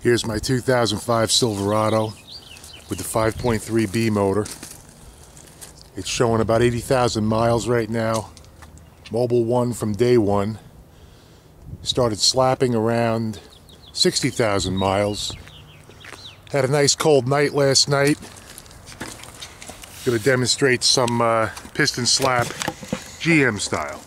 Here's my 2005 Silverado with the 5.3B motor. It's showing about 80,000 miles right now. Mobil 1 from day one. Started slapping around 60,000 miles. Had a nice cold night last night. Going to demonstrate some piston slap GM style.